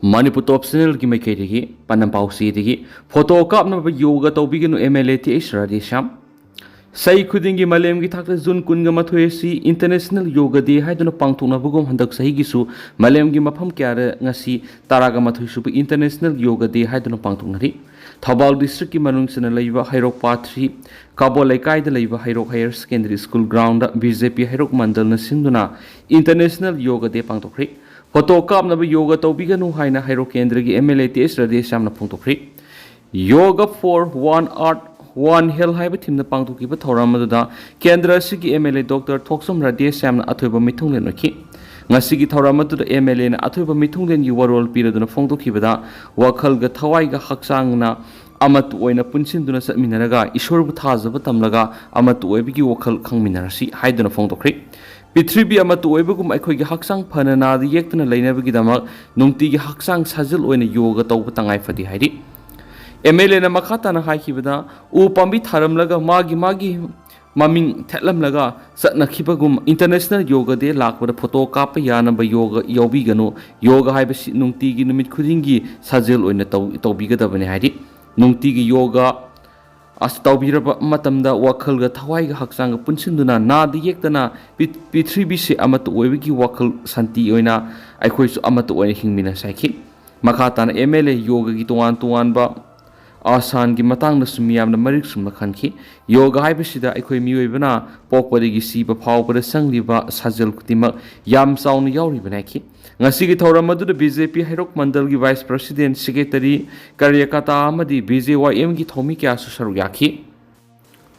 Manipur top channel ki maikei dagi panam pausi dagi photo kapna ba yoga tawbiganu MLA ti Radesham sai khudingi malem gi thakta jun kunga mathoi si international yoga day haiduna pangthokna bugum handak sahi gisu malem gi mafam kyara ngasi taraga mathoi su international yoga day haiduna pangthokna ri Thabal district ki manung sina leiba hairok pathri Kabo Laikai da leiba hairok higher secondary school ground BJP hairok mandal na sinduna international yoga day pangthokri photo kapna ba yoga tawbiganu haina hairok kendra gi MLA ti Radesham na pangthokri yoga for one art One Hill High Team the Pangtuki Thoramada, Kendra Siki MLA Dr. Toxum Radesham Atuba Mitungi, Nasiki Thoramatu the MLA and Atuba Mitungan you were all period on a Fonto Kibada, Wakalga Tawaiga Haksangna, Amatu in a Punsinduna Minaraga, Ishur Butaza Batamlaga, Amatu Ebiki Wakal Kang Minarasi, hide on a Fonto Creek. Pitribi Amatu Ebugum Equigi Haksang Panana, the Yaktan Lena Vigidama, Numti Haksang Sazil or in a yoga Tautangai for the Heidi. MLA na makata na haikibada upambi tharamlaga magi maming thetlamlaga satna khibagum international yoga day lakbada photo kapa yana ba yoga yobiganu yoga haibasi nungti gi numit khudingi sajel oina tawbigadabane haidi nungti gi yoga as tawbiraba matamda wakhalga thawaiga haksanga punsinduna na di yektana P3BC amatu oibigi wakhal santi oina aikhoisu amatu oina hingmina saiki makata na MLA yoga gi tuan ba Asan ki matang na sumiyam na marik sumna khanki yoga haibasida aikoi miyoibana pokpadagi siba phawpada sangliba sajal kutima yam sauna yauribana ki ngasigi thoramadu BJP hairok mandal gi vice president secretary karyakata amadi BJYM gi thomi kya su saru yakhi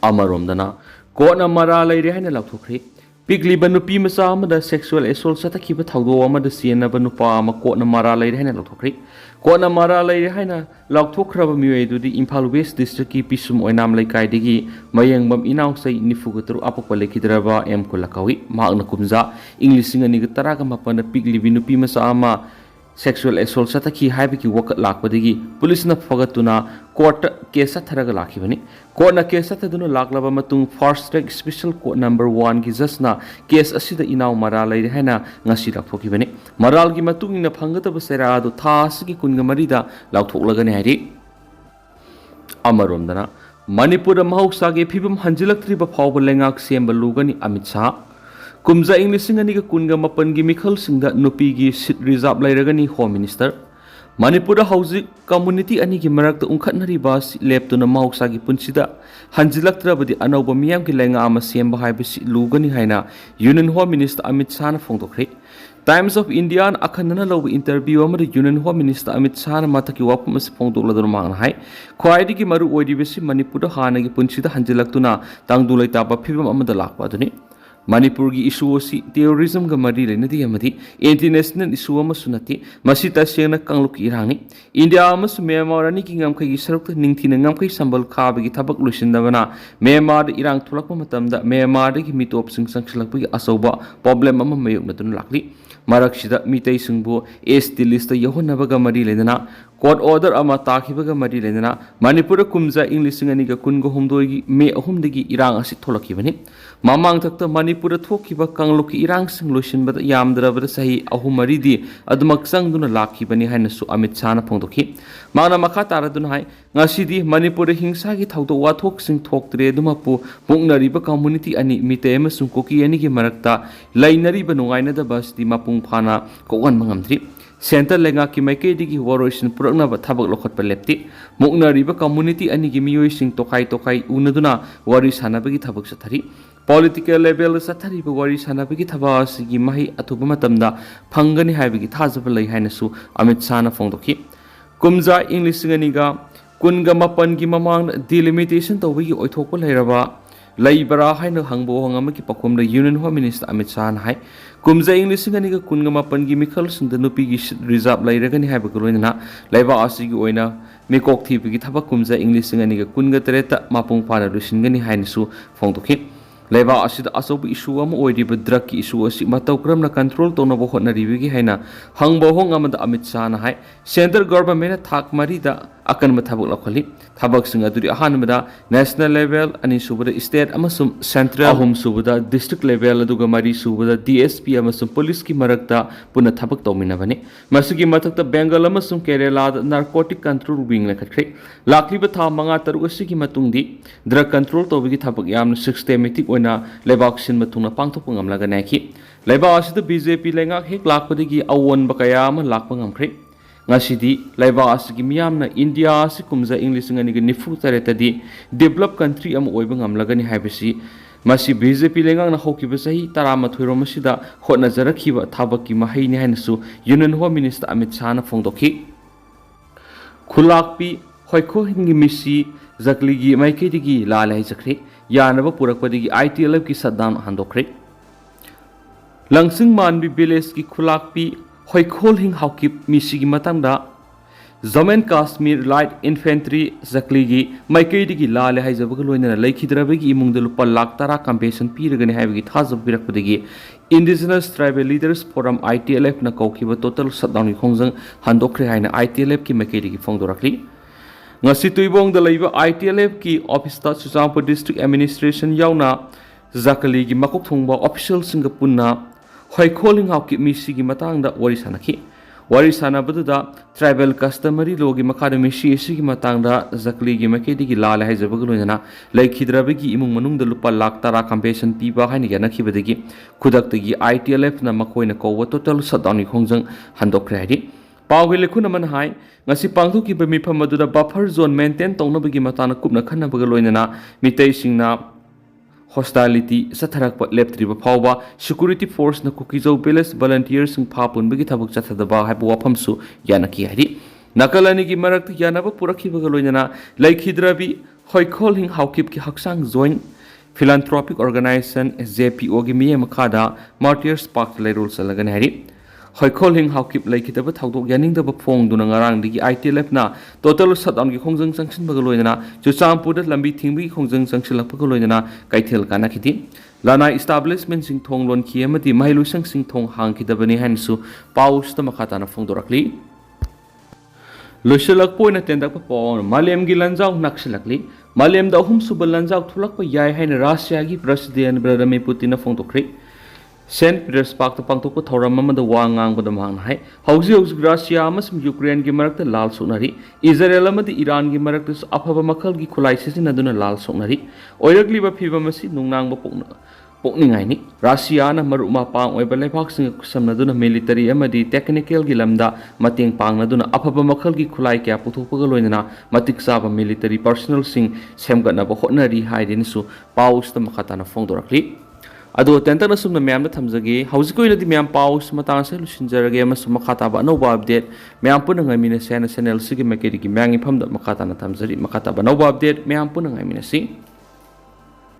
amaromdana kona mara leire haina lakthokri Pigli banupi masa amada sexual assault satakiba thawdo amada siena banupa ama kona mara leire haina lakthokri Kona mara lai haina lakthokraba miwe dudi Imphal West district ki pisum oinam laikai digi mayangbam inaw sai nifugutru apakpa lekhidraba M Khullakpi maakna kumza English singa ni taraga mapana pigli binupi masa ama sexual assault sataki haibiki wakat lakpadagi police na fagatuna court case tharaga lakhibani court na case thaduna laklaba matung first track special court number 1 gi jasna case asida inaw mara lai haina ngasi lakhokibani maral gi matung ina phangataba sera adu thas gi kunga marida lakthoklagani hairi amaromdana Manipur mahausa ge phibam hanjilaktriba phawba lengak semba lugani Amit Shah Kumza English Singaniga Kunga Mapangi Mikhal Singda Nupigi Sit Reserve Lairagani Home Minister Manipura Housing Community Anigi Marak the Unkatnari Bas Leptuna Mausagi Punsida Hanjilaktra Badi Anoba Miam Kilenga Ama Siemba Hibis Lugani Haina Union Home Minister Amit Shah Fongtokre Times of India and Akanana Low interview Amada Union Home Minister Amit Shah Mataki Wapamas Fongtola Manhai Kwaidiki Maru Odivisi Manipura Hanagi Punsida Hanjilaktuna Tangdula Tapa Pibam Amada Lakpaduni Manipur gi issue si terrorism ga mari le nadi amadi international issue ama sunati masita sena kangluk irani India amas Myanmar ani ki ngam khai saruk ningthina ngam khai sambal kha gi thabak luisindabana Myanmar irang thulakpa matamda Myanmar gi mitop sing sangsilakpa gi asoba problem ama mayuk na tun lakli maraksida mitei singbu ST list yahonaba ga mari lenana court order ama takhibaga mari lenana Manipur kumza English ngani ga kungo humdoi gi me ahumdagi irang asi tholakibani mamang thakta Manipur thokiba kangluki irang sing loisinbada yamdrabada sahi ahumaridi adumak sangduna lakhibani hainasu Amit Shah na phongdokhi mana makha taraduna hai ngasidi Manipur hingsa gi thawdo wathok sing thoktre dumapu pungnariba community ani mitei amasung koki ani gi marakta lainariba nungainada basdi mapung phana kowan mangamdri Center lenga ki maikei digi waroisin purakna ba thabak lokhot pa lepti muknariba community ani gi miyoi sing tokai unaduna wari sanabagi thabak sathari political level sathari ba wari sanabagi thaba sigi mahi athuba matamda phangani haibigi thajaba lai hainasu Amit Shah na phongdokhi kumza English ngani ga kunga mapan gi mamang delimitation tawigi oithokpa lairaba Laibara haina hangbo hangama ki pakhom da Union Home Minister Amit Shah na hai kumza English ngani ga kunga mapan gi mikhal singda nupi gi reserve lairagani haiba kuloina laiba asigi oina mekok thibi gi thaba kumza English ngani ga kunga tereta mapung phana rusingani hainisu phongdokhi laiba asida asobu issue am oiriba drug ki issue asi matau kramna control tona bo hotna ribi gi haina hangbo hong amada Amit Shah na hai center government thak mari da akan mathabak lakhali thabak sing aduri ahanbada national level ani subada state amasum central ahum subada district level aduga mari subada DSP amasum police ki marakta puna thabak tawminabani masigi mathakta bengal amasum kerala narcotic control wing lekhakhre lakliba tha manga taru asigi matungdi drug control tawbigi thabak yam systematic oina lebak sin matungna pangthok ngamlaga naiki lebak asida BJP lenga hek lakpadigi awon bakaya ama lakpa ngamkhre ngasidi laiba asigi miyamna India asi kumza English ngani ga nifu taretadi develop country am oiba ngamlagani haibasi masi BJP lengang na hokiba sahi taramathoi masida hotna jarakhiba thabaki mahai ni hainasu Union Home Minister Amit Shah na phongdokhi Khullakpi Hoikholhing misi jakligi maikei digi lalle haijakhre yanaba purakpadigi ITLF ki saddan handokre langsing manbi village ki Khullakpi Hoikholhing haukip misi gi matangda Jamu Kashmir light infantry zakligi maikei digi lalle haijabaga loinana laikhidrabagi imungda lupa lakh tara compensation piragani haibagi thajab birakpadagi indigenous tribal leaders forum ITLF na kaukiba total shutdown gi khongjang handokre haina ITLF ki maikei digi phongdorakli ngasi tuibong da laiba ITLF ki office ta Chuchampur district administration yauna zakligi makok thongba official singa punna Hoikholhing haukip misi gi matangda wari sanakhi wari sanabada tribal customary logi makada misi isi gi matangda zakli gi makedi gi lalle haijabaga loinana laikhidrabagi imung manungda lupa lakh tara compensation piba haini gana khibadagi khudaktagi ITLF na makoina kowa total shutdown gi khongjang handokre hadi pawge lekhuna man hai ngasi pangthuki ba mifam aduda buffer zone maintain tongnabagi matana kupna khannabaga loinana mitei singna hostility satharakpa leptriba phawba security force na kukizau village volunteers sing phapunbagi thabak chathadaba haibu waphamsu yanaki hadi nakalani gi marak yanaba purakhibaga loinana laikhidrabi Hoikholhing haukip ki haksang joint philanthropic organization JPO gi miye makhada martyrs park leirul salagani hadi Hoikholhing haukip laikhidaba thawdok yaningdaba phongduna ngarang digi ITLF na total shutdown gi khongjang sangshin baga loinana Chuchampur da lambi thingbi khongjang sangsilak baga loinana kaithel kana khiti lana establishment sing thong lon khi amati mailu sang sing thong hang khidabani hansu paus ta makhata na phongdorakli loisalak poina tendak pa pon malem gi lanjau naksilakli malem da hum subal lanjau thulak pa yai haina Russia gi president Vladimir Putin na phongdokri St. Petersburg to pangtoko thoram amada wangang badam hang hai hauji Russia amasum Ukraine gi marakta lal sonari Israel amadi Iran gi marakta afaba makhal gi khulai sisin aduna lal sonari oiragli ba phiba masi nungnang ba pokningai ni Russia na maruma pang oiba lephak sing samna duna military amadi technical gi lamda mating pang na duna afaba makhal gi khulai kya puthokpaga loinana matik saba military personnel sing semgatna ba hotnari haidin su paus ta makhata na phongdorakli ado tentana sumna myam na thamjagi haujiko iladi myam paus matang se lusinjarage amasu makhata ba no update myam puna ngai mina channel sigi makeri gi myangi phamda makhata na thamjari makhata ba no update myam puna ngai mina si